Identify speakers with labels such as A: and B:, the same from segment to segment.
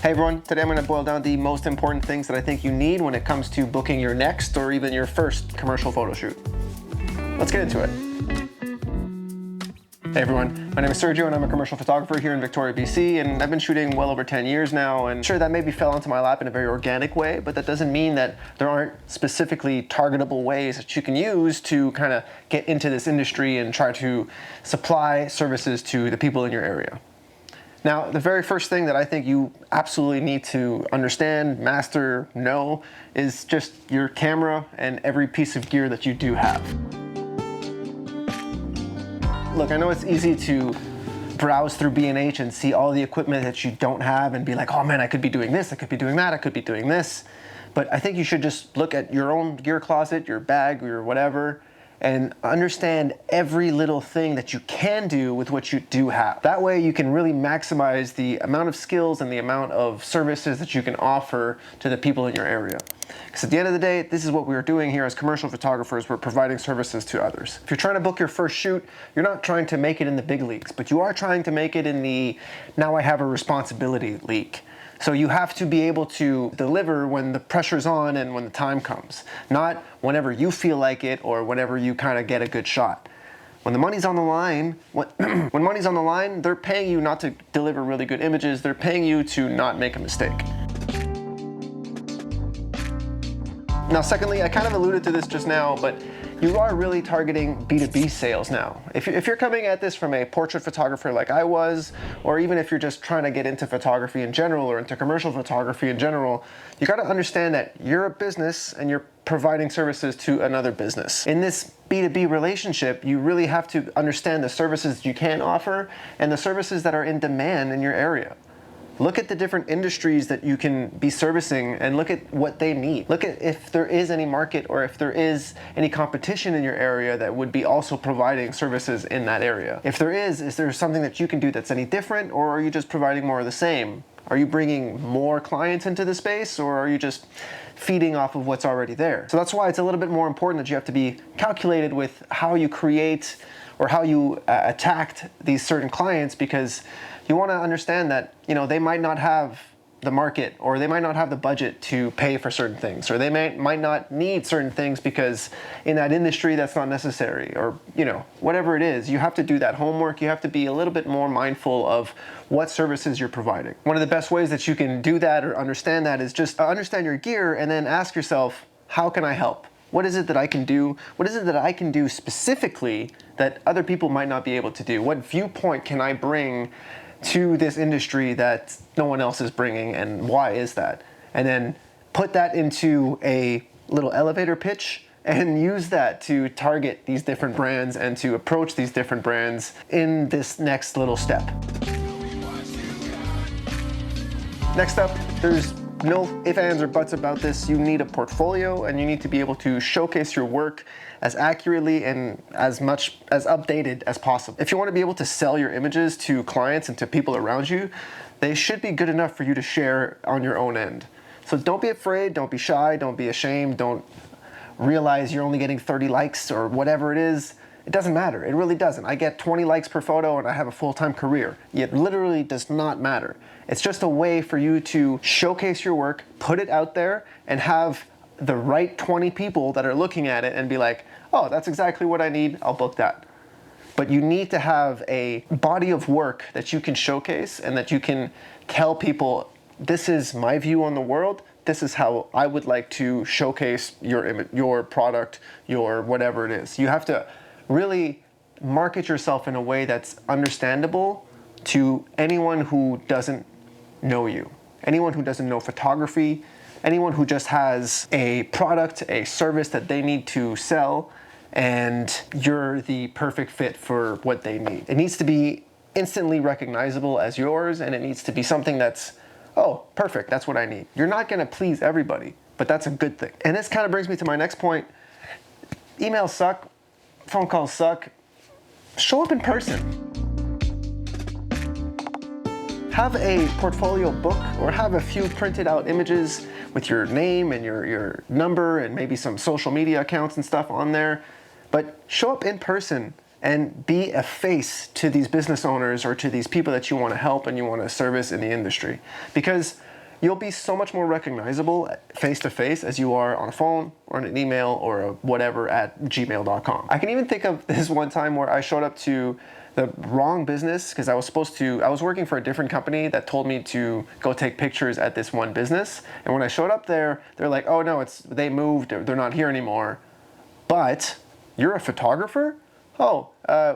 A: Hey everyone, today I'm going to boil down the most important things that I think you need when it comes to booking your next or even your first commercial photo shoot. Let's get into it. Hey everyone, my name is Sergio and I'm a commercial photographer here in Victoria, BC, and I've been shooting well over 10 years now, and sure, that maybe fell into my lap in a very organic way, but that doesn't mean that there aren't specifically targetable ways that you can use to kind of get into this industry and try to supply services to the people in your area. Now, the very first thing that I think you absolutely need to understand, master, know, is just your camera and every piece of gear that you do have. Look, I know it's easy to browse through B&H and see all the equipment that you don't have and be like, oh man, I could be doing this, I could be doing that, I could be doing this. But I think you should just look at your own gear closet, your bag, your whatever, and understand every little thing that you can do with what you do have. That way you can really maximize the amount of skills and the amount of services that you can offer to the people in your area. Because at the end of the day, this is what we're doing here as commercial photographers. We're providing services to others. If you're trying to book your first shoot, you're not trying to make it in the big leagues, but you are trying to make it in the now I have a responsibility league. So you have to be able to deliver when the pressure's on and when the time comes, not whenever you feel like it or whenever you kind of get a good shot. When the money's on the line, when money's on the line, they're paying you not to deliver really good images, they're paying you to not make a mistake. Now, secondly, I kind of alluded to this just now, but you are really targeting B2B sales now. If you're coming at this from a portrait photographer like I was, or even if you're just trying to get into photography in general or into commercial photography in general, you got to understand that you're a business and you're providing services to another business. In this B2B relationship, you really have to understand the services that you can offer and the services that are in demand in your area. Look at the different industries that you can be servicing and look at what they need. Look at if there is any market or if there is any competition in your area that would be also providing services in that area. If there is there something that you can do that's any different, or are you just providing more of the same? Are you bringing more clients into the space, or are you just feeding off of what's already there? So that's why it's a little bit more important that you have to be calculated with how you create or how you attacked these certain clients, because you want to understand that, they might not have the market, or they might not have the budget to pay for certain things, or they might not need certain things because in that industry that's not necessary, or whatever it is. You have to do that homework. You have to be a little bit more mindful of what services you're providing. One of the best ways that you can do that or understand that is just understand your gear and then ask yourself, how can I help? What is it that I can do? What is it that I can do specifically that other people might not be able to do? What viewpoint can I bring to this industry that no one else is bringing, and why is that? And then put that into a little elevator pitch and use that to target these different brands and to approach these different brands in this next little step. Next up, there's no ifs, ands, or buts about this. You need a portfolio and you need to be able to showcase your work as accurately and as much as updated as possible. If you want to be able to sell your images to clients and to people around you, they should be good enough for you to share on your own end. So don't be afraid, don't be shy, don't be ashamed, don't realize you're only getting 30 likes or whatever it is. It doesn't matter, it really doesn't. I get 20 likes per photo and I have a full-time career. It literally does not matter. It's just a way for you to showcase your work, put it out there, and have the right 20 people that are looking at it and be like, oh, that's exactly what I need, I'll book that. But you need to have a body of work that you can showcase and that you can tell people, this is my view on the world, this is how I would like to showcase your product, your whatever it is. You have to really market yourself in a way that's understandable to anyone who doesn't know you, anyone who doesn't know photography, anyone who just has a product, a service that they need to sell, and you're the perfect fit for what they need. It needs to be instantly recognizable as yours, and it needs to be something that's, oh, perfect, that's what I need. You're not gonna please everybody, but that's a good thing. And this kind of brings me to my next point. Emails suck, phone calls suck. Show up in person. Have a portfolio book or have a few printed out images with your name and your number and maybe some social media accounts and stuff on there. But show up in person and be a face to these business owners or to these people that you want to help and you want to service in the industry. Because you'll be so much more recognizable face to face as you are on a phone or on an email or a whatever at gmail.com. I can even think of this one time where I showed up to the wrong business because I was working for a different company that told me to go take pictures at this one business. And when I showed up there, they're like, oh no, they moved, they're not here anymore. But you're a photographer? Oh,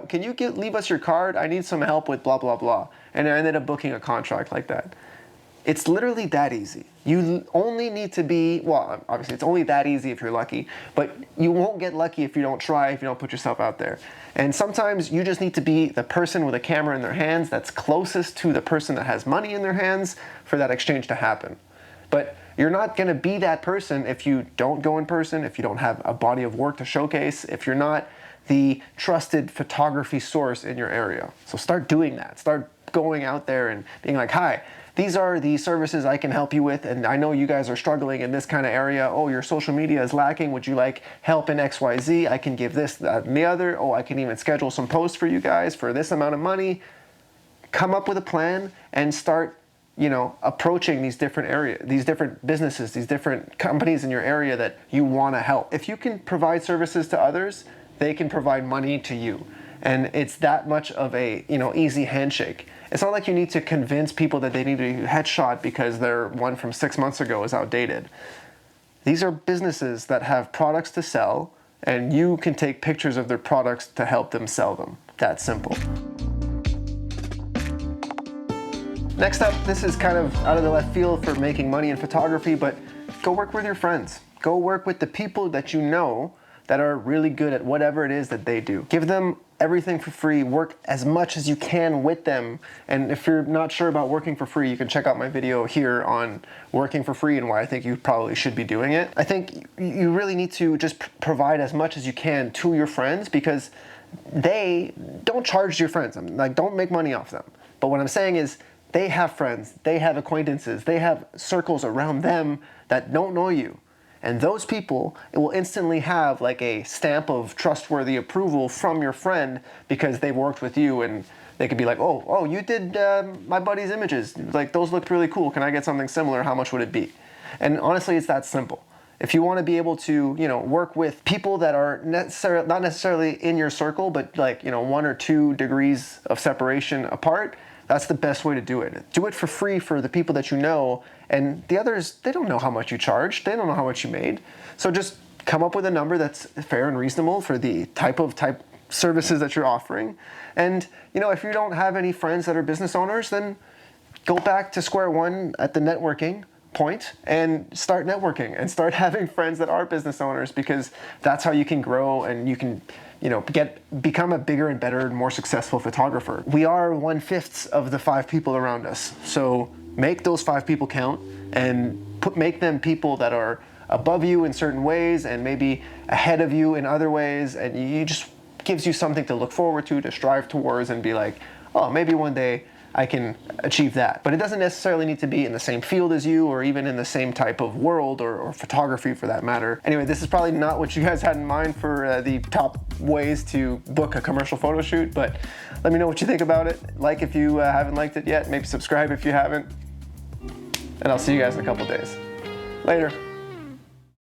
A: can you leave us your card? I need some help with blah, blah, blah. And I ended up booking a contract like that. It's literally that easy. You only need to be, well, obviously it's only that easy if you're lucky, but you won't get lucky if you don't try, if you don't put yourself out there. And sometimes you just need to be the person with a camera in their hands that's closest to the person that has money in their hands for that exchange to happen. But you're not gonna be that person if you don't go in person, if you don't have a body of work to showcase, if you're not the trusted photography source in your area. So start doing that. Start going out there and being like, hi, these are the services I can help you with, and I know you guys are struggling in this kind of area. Oh, your social media is lacking. Would you like help in XYZ? I can give this, that, and the other. Oh, I can even schedule some posts for you guys for this amount of money. Come up with a plan and start, approaching these different areas, these different businesses, these different companies in your area that you want to help. If you can provide services to others, they can provide money to you. And it's that much of a, easy handshake. It's not like you need to convince people that they need a headshot because their one from 6 months ago is outdated. These are businesses that have products to sell, and you can take pictures of their products to help them sell them. That simple. Next up, this is kind of out of the left field for making money in photography, but go work with your friends. Go work with the people that you know that are really good at whatever it is that they do. Give them everything for free, work as much as you can with them. And if you're not sure about working for free, you can check out my video here on working for free and why I think you probably should be doing it. I think you really need to just provide as much as you can to your friends, because they don't charge your friends. Don't make money off them. But what I'm saying is they have friends, they have acquaintances, they have circles around them that don't know you. And those people, it will instantly have like a stamp of trustworthy approval from your friend because they've worked with you, and they could be like, oh, you did my buddy's images. Like, those looked really cool. Can I get something similar? How much would it be? And honestly, it's that simple. If you want to be able to, work with people that are not necessarily in your circle, but 1 or 2 degrees of separation apart, that's the best way to do it. Do it for free for the people that you know, and the others, they don't know how much you charged. They don't know how much you made. So just come up with a number that's fair and reasonable for the type services that you're offering. And, if you don't have any friends that are business owners, then go back to square one at the networking point and start networking and start having friends that are business owners, because that's how you can grow and you can become a bigger and better and more successful photographer. We are 1/5 of the 5 people around us. So make those 5 people count and make them people that are above you in certain ways and maybe ahead of you in other ways. And you just gives you something to look forward to strive towards, and be like, oh, maybe one day I can achieve that. But it doesn't necessarily need to be in the same field as you, or even in the same type of world or photography for that matter. Anyway, this is probably not what you guys had in mind for the top ways to book a commercial photo shoot, but let me know what you think about it. Like if you haven't liked it yet, maybe subscribe if you haven't, and I'll see you guys in a couple days. Later.